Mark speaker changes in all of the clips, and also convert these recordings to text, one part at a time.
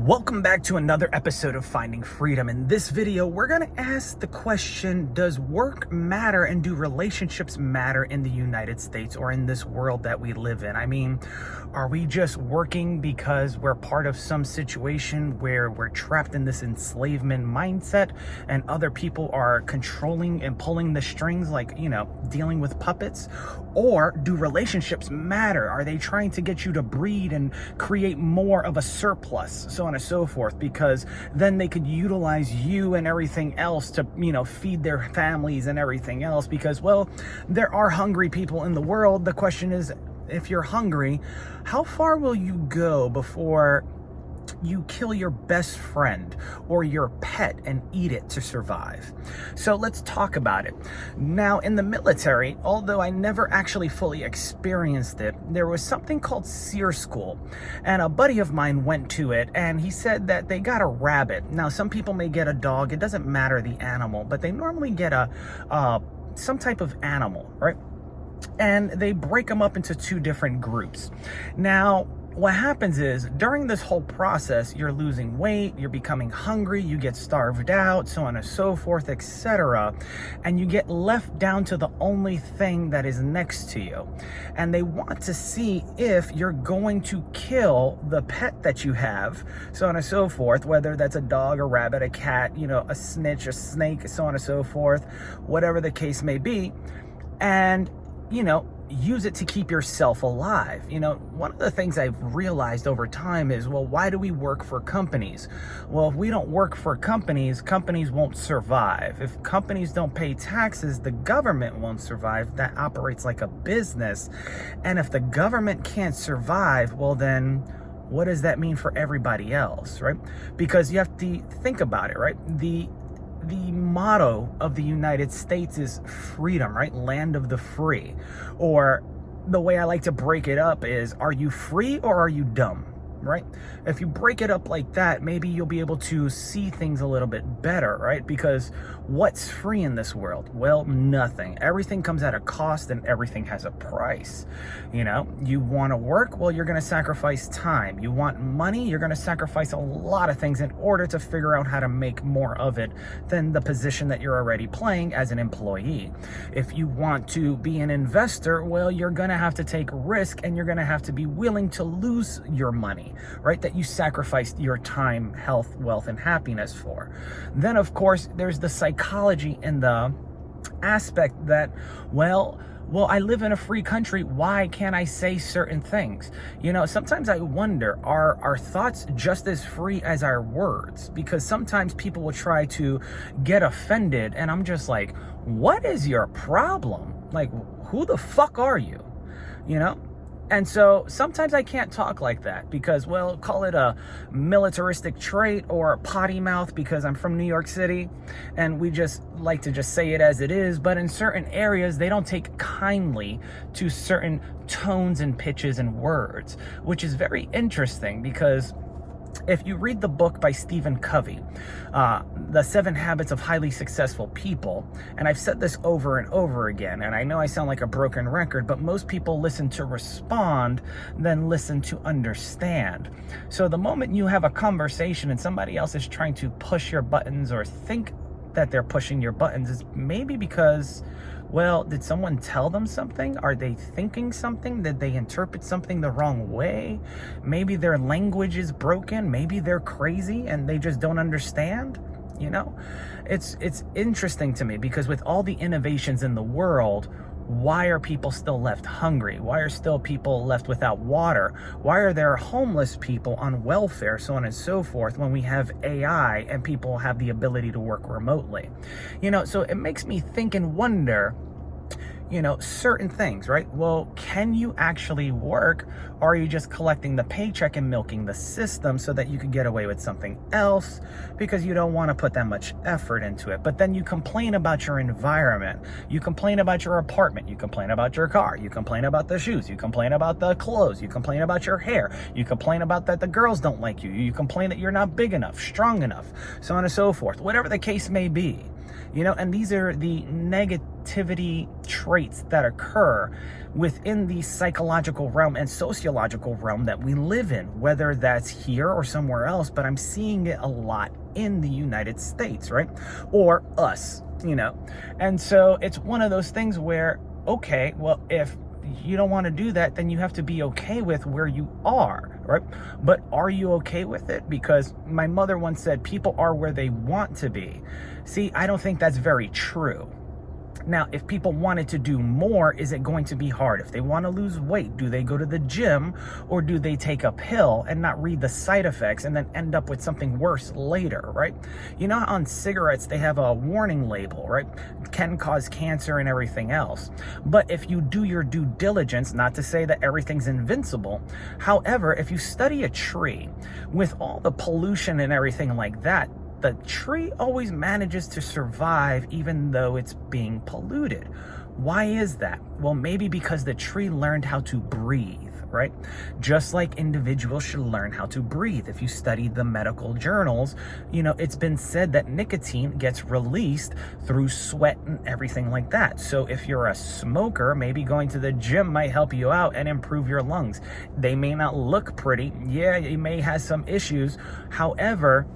Speaker 1: Welcome back to another episode of Finding Freedom. In this video, we're going to ask the question, does work matter and do relationships matter in the United States or in this world that we live in? I mean, are we just working because we're part of some situation where we're trapped in this enslavement mindset and other people are controlling and pulling the strings, like, dealing with puppets? Or do relationships matter? Are they trying to get you to breed and create more of a surplus, so on and so forth, because then they could utilize you and everything else to, feed their families and everything else? Because, well, there are hungry people in the world. The question is, if you're hungry, how far will you go before you kill your best friend or your pet and eat it to survive? So let's talk about it. Now, in the military, although I never actually fully experienced it, there was something called SEER School, and a buddy of mine went to it, and he said that they got a rabbit. Now, some people may get a dog. It doesn't matter the animal, but they normally get some type of animal, right? And they break them up into two different groups. Now, what happens is, during this whole process, you're losing weight, you're becoming hungry, you get starved out, so on and so forth, etc. And you get left down to the only thing that is next to you. And they want to see if you're going to kill the pet that you have, so on and so forth, whether that's a dog, a rabbit, a cat, a snitch, a snake, so on and so forth, whatever the case may be. And use it to keep yourself alive. One of the things I've realized over time is, well, why do we work for companies? Well, if we don't work for companies, companies won't survive. If companies don't pay taxes, the government won't survive. That operates like a business. And if the government can't survive, well, then what does that mean for everybody else, right? Because you have to think about it, right? The motto of the United States is freedom, right? Land of the free. Or the way I like to break it up is, are you free or are you dumb, right? If you break it up like that, maybe you'll be able to see things a little bit better, right? Because what's free in this world? Well, nothing. Everything comes at a cost and everything has a price. You want to work? Well, you're going to sacrifice time. You want money? You're going to sacrifice a lot of things in order to figure out how to make more of it than the position that you're already playing as an employee. If you want to be an investor, well, you're going to have to take risk and you're going to have to be willing to lose your money, right? That you sacrificed your time, health, wealth, and happiness for. Then, of course, there's the psychology and the aspect that, well, I live in a free country. Why can't I say certain things? Sometimes I wonder, are our thoughts just as free as our words? Because sometimes people will try to get offended, and I'm just like, what is your problem? Like, who the fuck are you? And so sometimes I can't talk like that because, well, call it a militaristic trait or a potty mouth, because I'm from New York City and we just like to just say it as it is. But in certain areas, they don't take kindly to certain tones and pitches and words, which is very interesting because if you read the book by Stephen Covey, The 7 Habits of Highly Successful People, and I've said this over and over again, and I know I sound like a broken record, but most people listen to respond than listen to understand. So the moment you have a conversation and somebody else is trying to push your buttons or think that they're pushing your buttons, is maybe because, well, did someone tell them something? Are they thinking something? Did they interpret something the wrong way? Maybe their language is broken. Maybe they're crazy and they just don't understand. It's interesting to me because with all the innovations in the world, why are people still left hungry? Why are still people left without water? Why are there homeless people on welfare, so on and so forth, when we have AI and people have the ability to work remotely? So it makes me think and wonder, certain things, right? Well, can you actually work, or are you just collecting the paycheck and milking the system so that you can get away with something else because you don't want to put that much effort into it? But then you complain about your environment, you complain about your apartment, you complain about your car, you complain about the shoes, you complain about the clothes, you complain about your hair, you complain about that the girls don't like you, you complain that you're not big enough, strong enough, so on and so forth, whatever the case may be. And these are the negativity traits that occur within the psychological realm and sociological realm that we live in, whether that's here or somewhere else, but I'm seeing it a lot in the United States, right? Or us, And so it's one of those things where, okay, well, if you don't want to do that, then you have to be okay with where you are, right? But are you okay with it? Because my mother once said, people are where they want to be. See, I don't think that's very true. Now, if people wanted to do more, is it going to be hard? If they want to lose weight, do they go to the gym, or do they take a pill and not read the side effects and then end up with something worse later, right? On cigarettes, they have a warning label, right? Can cause cancer and everything else. But if you do your due diligence, not to say that everything's invincible, however, if you study a tree with all the pollution and everything like that, the tree always manages to survive even though it's being polluted. Why is that? Well, maybe because the tree learned how to breathe, right? Just like individuals should learn how to breathe. If you study the medical journals, it's been said that nicotine gets released through sweat and everything like that. So if you're a smoker, maybe going to the gym might help you out and improve your lungs. They may not look pretty. Yeah, you may have some issues. However,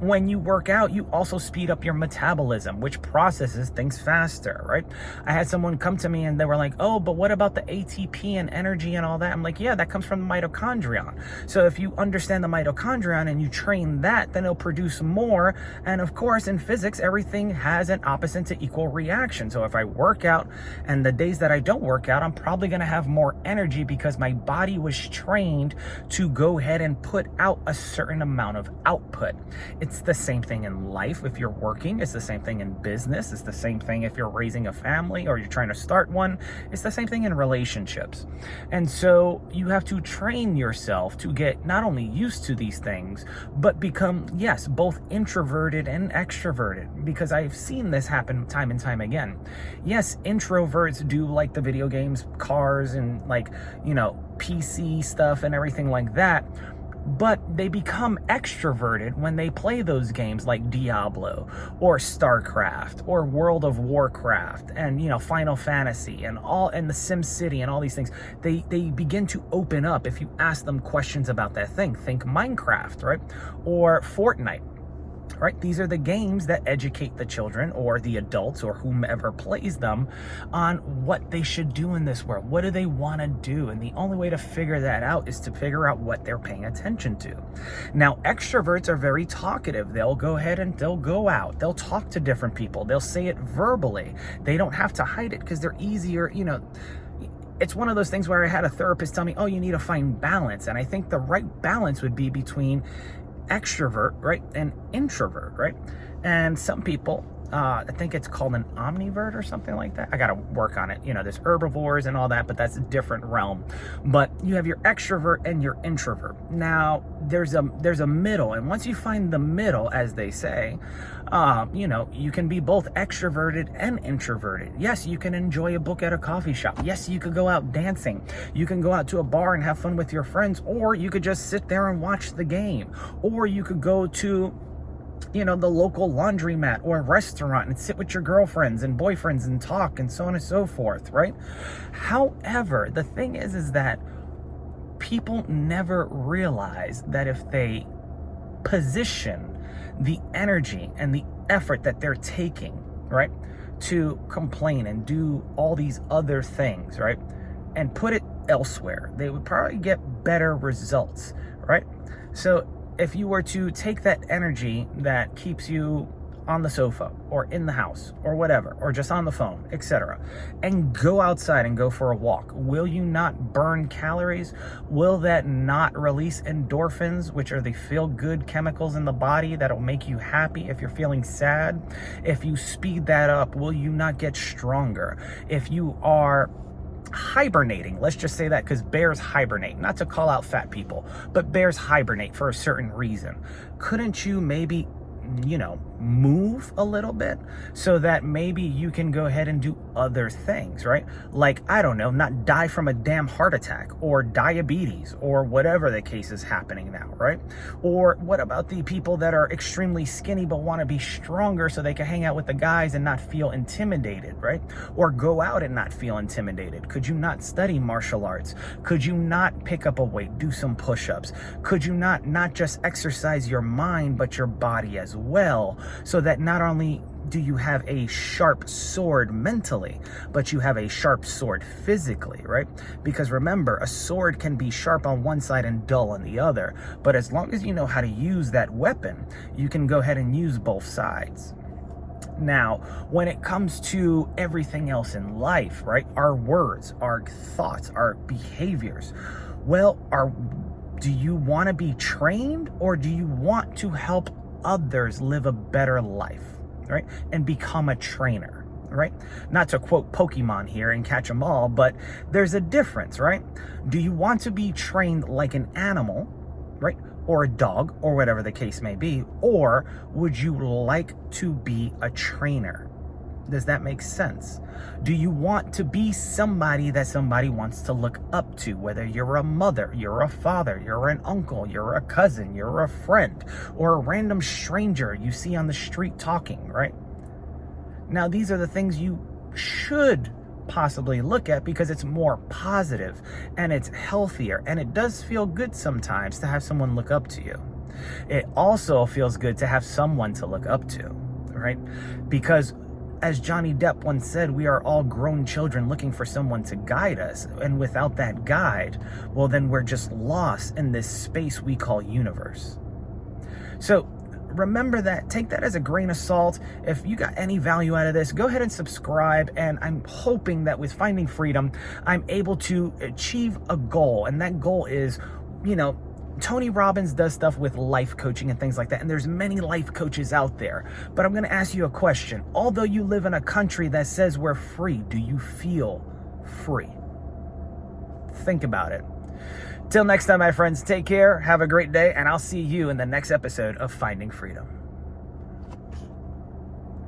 Speaker 1: when you work out, you also speed up your metabolism, which processes things faster, right? I had someone come to me and they were like, oh, but what about the ATP and energy and all that? I'm like, yeah, that comes from the mitochondrion. So if you understand the mitochondrion and you train that, then it'll produce more. And of course, in physics, everything has an opposite to equal reaction. So if I work out and the days that I don't work out, I'm probably going to have more energy because my body was trained to go ahead and put out a certain amount of output. It's the same thing in life if you're working. It's the same thing in business. It's the same thing if you're raising a family or you're trying to start one. It's the same thing in relationships. And so you have to train yourself to get not only used to these things, but become, yes, both introverted and extroverted, because I've seen this happen time and time again. Yes, introverts do like the video games, cars, and PC stuff and everything like that. But they become extroverted when they play those games like Diablo or StarCraft or World of Warcraft and Final Fantasy and the Sim City and all these things. They begin to open up if you ask them questions about that thing. Think Minecraft, right? Or Fortnite. Right? These are the games that educate the children or the adults or whomever plays them on what they should do in this world. What do they want to do? And the only way to figure that out is to figure out what they're paying attention to. Now, extroverts are very talkative. They'll go ahead and they'll go out. They'll talk to different people. They'll say it verbally. They don't have to hide it because they're easier, It's one of those things where I had a therapist tell me, oh, you need to find balance. And I think the right balance would be between extrovert, right, and introvert, right? And some people, I think it's called an omnivert or something like that. I got to work on it. There's herbivores and all that, but that's a different realm. But you have your extrovert and your introvert. Now, there's a middle, and once you find the middle, as they say, you can be both extroverted and introverted. Yes, you can enjoy a book at a coffee shop. Yes, you could go out dancing. You can go out to a bar and have fun with your friends, or you could just sit there and watch the game, or you could go to the local laundromat or restaurant and sit with your girlfriends and boyfriends and talk and so on and so forth, right? However, the thing is that people never realize that if they position the energy and the effort that they're taking, right, to complain and do all these other things, right, and put it elsewhere, they would probably get better results, right? So if you were to take that energy that keeps you on the sofa or in the house or whatever, or just on the phone, etc., and go outside and go for a walk, will you not burn calories? Will that not release endorphins, which are the feel-good chemicals in the body that'll make you happy if you're feeling sad? If you speed that up, will you not get stronger? If you are hibernating, let's just say that, because bears hibernate, not to call out fat people, but bears hibernate for a certain reason. Couldn't you maybe move a little bit so that maybe you can go ahead and do other things, right? Like, I don't know, not die from a damn heart attack or diabetes or whatever the case is happening now, right? Or what about the people that are extremely skinny but want to be stronger so they can hang out with the guys and not feel intimidated, right? Or go out and not feel intimidated? Could you not study martial arts? Could you not pick up a weight, do some push-ups? Could you not just exercise your mind but your body as well, so that not only do you have a sharp sword mentally, but you have a sharp sword physically, right? Because remember, a sword can be sharp on one side and dull on the other, but as long as you know how to use that weapon, you can go ahead and use both sides. Now, when it comes to everything else in life, right? Our words, our thoughts, our behaviors, well, do you want to be trained, or do you want to help others live a better life, right? And become a trainer, right? Not to quote Pokemon here and catch them all, but there's a difference, right? Do you want to be trained like an animal, right? Or a dog, or whatever the case may be, or would you like to be a trainer? Does that make sense? Do you want to be somebody that somebody wants to look up to? Whether you're a mother, you're a father, you're an uncle, you're a cousin, you're a friend, or a random stranger you see on the street talking, right? Now, these are the things you should possibly look at because it's more positive and it's healthier, and it does feel good sometimes to have someone look up to you. It also feels good to have someone to look up to, right? Because as Johnny Depp once said, we are all grown children looking for someone to guide us. And without that guide, well, then we're just lost in this space we call universe. So remember that. Take that as a grain of salt. If you got any value out of this, go ahead and subscribe. And I'm hoping that with Finding Freedom, I'm able to achieve a goal. And that goal is, Tony Robbins does stuff with life coaching and things like that, and there's many life coaches out there. But I'm going to ask you a question. Although you live in a country that says we're free, do you feel free? Think about it. Till next time, my friends, take care, have a great day, and I'll see you in the next episode of Finding Freedom.